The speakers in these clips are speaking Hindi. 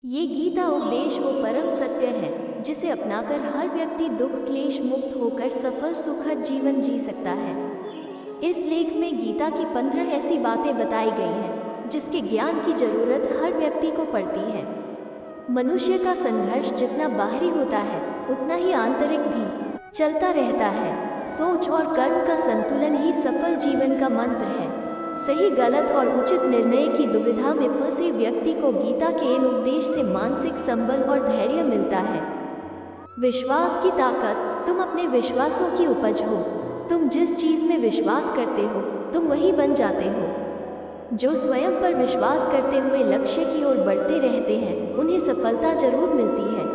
ये गीता उपदेश वो परम सत्य है जिसे अपनाकर हर व्यक्ति दुख क्लेश मुक्त होकर सफल सुखद जीवन जी सकता है। इस लेख में गीता की 15 ऐसी बातें बताई गई हैं जिसके ज्ञान की जरूरत हर व्यक्ति को पड़ती है। मनुष्य का संघर्ष जितना बाहरी होता है उतना ही आंतरिक भी चलता रहता है। सोच और कर्म का संतुलन ही सफल जीवन का मंत्र है। सही गलत और उचित निर्णय की दुविधा में फंसे व्यक्ति को गीता के इन उपदेश से मानसिक संबल और धैर्य मिलता है। विश्वास की ताकत। तुम अपने विश्वासों की उपज हो। तुम जिस चीज में विश्वास करते हो तुम वही बन जाते हो। जो स्वयं पर विश्वास करते हुए लक्ष्य की ओर बढ़ते रहते हैं उन्हें सफलता जरूर मिलती है।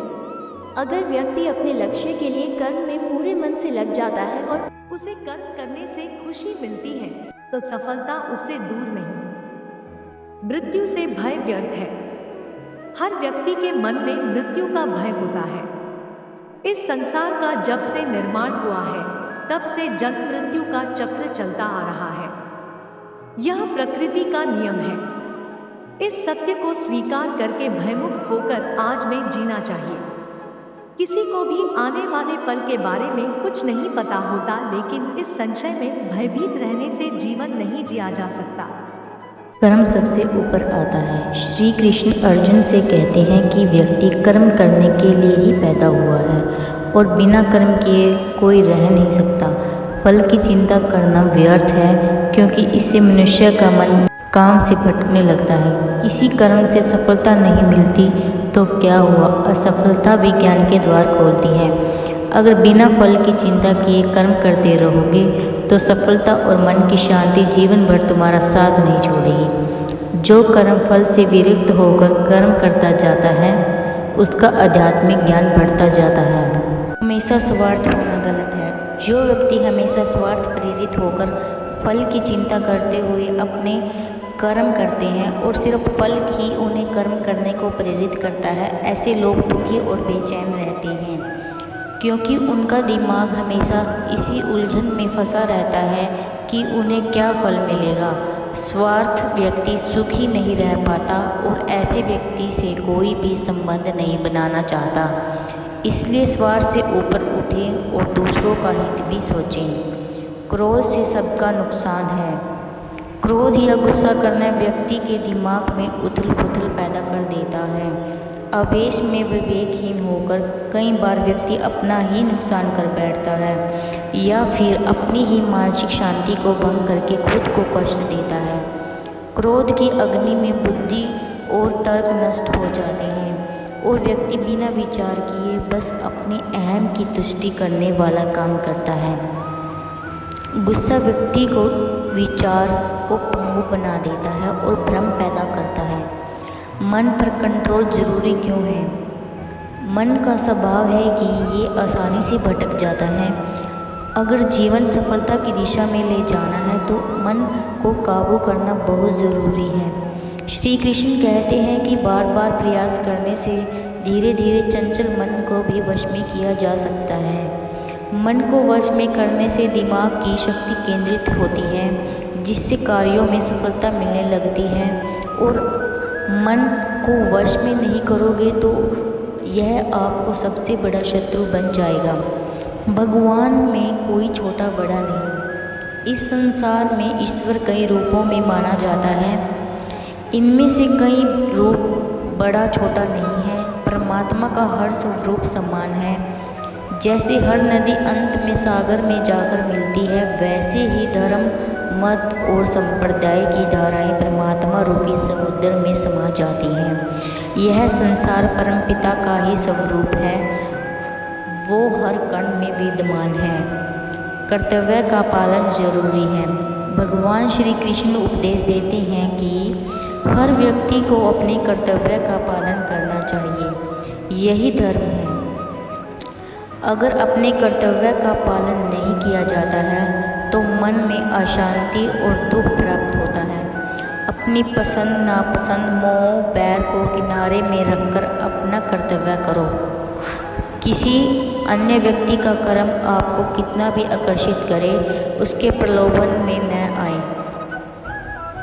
अगर व्यक्ति अपने लक्ष्य के लिए कर्म में पूरे मन से लग जाता है और उसे कर्म करने से खुशी मिलती है तो सफलता उससे दूर नहीं। मृत्यु से भय व्यर्थ है। हर व्यक्ति के मन में मृत्यु का भय होता है। इस संसार का जब से निर्माण हुआ है तब से जन्म मृत्यु का चक्र चलता आ रहा है। यह प्रकृति का नियम है। इस सत्य को स्वीकार करके भयमुक्त होकर आज में जीना चाहिए। किसी को भी आने वाले पल के बारे में कुछ नहीं पता होता, लेकिन इस संशय में भयभीत रहने से जीवन नहीं जिया जा सकता। कर्म सबसे ऊपर आता है। श्री कृष्ण अर्जुन से कहते हैं कि व्यक्ति कर्म करने के लिए ही पैदा हुआ है और बिना कर्म किए कोई रह नहीं सकता। फल की चिंता करना व्यर्थ है क्योंकि इससे मनुष्य का मन काम से भटकने लगता है। किसी कर्म से सफलता नहीं मिलती तो क्या हुआ, असफलता भी ज्ञान के द्वार खोलती है। अगर बिना फल की चिंता किए कर्म करते रहोगे तो सफलता और मन की शांति जीवन भर तुम्हारा साथ नहीं छोड़ेगी। जो कर्म फल से विरक्त होकर कर्म करता जाता है उसका आध्यात्मिक ज्ञान बढ़ता जाता है। हमेशा स्वार्थ होना गलत है। जो व्यक्ति हमेशा स्वार्थ प्रेरित होकर फल की चिंता करते हुए अपने कर्म करते हैं और सिर्फ फल ही उन्हें कर्म करने को प्रेरित करता है, ऐसे लोग दुखी और बेचैन रहते हैं क्योंकि उनका दिमाग हमेशा इसी उलझन में फंसा रहता है कि उन्हें क्या फल मिलेगा। स्वार्थ व्यक्ति सुखी नहीं रह पाता और ऐसे व्यक्ति से कोई भी संबंध नहीं बनाना चाहता। इसलिए स्वार्थ से ऊपर उठें और दूसरों का हित भी सोचें। क्रोध से सबका नुकसान है। क्रोध या गुस्सा करना व्यक्ति के दिमाग में उथल पुथल पैदा कर देता है। आवेश में विवेकहीन होकर कई बार व्यक्ति अपना ही नुकसान कर बैठता है या फिर अपनी ही मानसिक शांति को भंग करके खुद को कष्ट देता है। क्रोध की अग्नि में बुद्धि और तर्क नष्ट हो जाते हैं और व्यक्ति बिना विचार किए बस अपने अहम की तुष्टि करने वाला काम करता है। गुस्सा व्यक्ति को विचार को पंगु बना देता है और भ्रम पैदा करता है। मन पर कंट्रोल जरूरी क्यों है? मन का स्वभाव है कि ये आसानी से भटक जाता है। अगर जीवन सफलता की दिशा में ले जाना है तो मन को काबू करना बहुत ज़रूरी है। श्री कृष्ण कहते हैं कि बार बार प्रयास करने से धीरे धीरे चंचल मन को भी वश में किया जा सकता है। मन को वश में करने से दिमाग की शक्ति केंद्रित होती है जिससे कार्यों में सफलता मिलने लगती है। और मन को वश में नहीं करोगे तो यह आपको सबसे बड़ा शत्रु बन जाएगा। भगवान में कोई छोटा बड़ा नहीं। इस संसार में ईश्वर कई रूपों में माना जाता है। इनमें से कई रूप बड़ा छोटा नहीं है। परमात्मा का हर स्वरूप समान है। जैसे हर नदी अंत में सागर में जाकर मिलती है, वैसे ही धर्म मत और संप्रदाय की धाराएं परमात्मा रूपी समुद्र में समा जाती हैं। यह संसार परमपिता का ही स्वरूप है। वो हर कण में विद्यमान है। कर्तव्य का पालन जरूरी है। भगवान श्री कृष्ण उपदेश देते हैं कि हर व्यक्ति को अपने कर्तव्य का पालन करना चाहिए। यही धर्म है। अगर अपने कर्तव्य का पालन नहीं किया जाता है तो मन में अशांति और दुख प्राप्त होता है। अपनी पसंद नापसंद मोह बैर को किनारे में रखकर अपना कर्तव्य करो। किसी अन्य व्यक्ति का कर्म आपको कितना भी आकर्षित करे उसके प्रलोभन में न आए।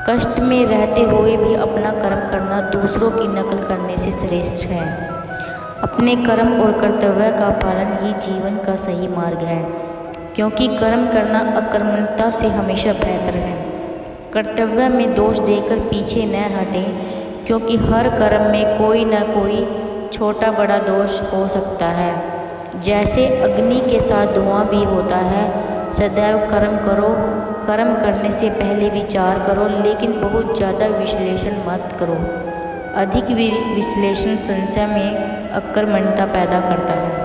कष्ट में रहते हुए भी अपना कर्म करना दूसरों की नकल करने से श्रेष्ठ है। अपने कर्म और कर्तव्य का पालन ही जीवन का सही मार्ग है, क्योंकि कर्म करना अकर्मण्यता से हमेशा बेहतर है। कर्तव्य में दोष देकर पीछे न हटें, क्योंकि हर कर्म में कोई न कोई छोटा बड़ा दोष हो सकता है। जैसे अग्नि के साथ धुआं भी होता है। सदैव कर्म करो, कर्म करने से पहले विचार करो, लेकिन बहुत ज़्यादा विश्लेषण मत करो। अधिक विश्लेषण संशय में अकर्मण्यता पैदा करता है।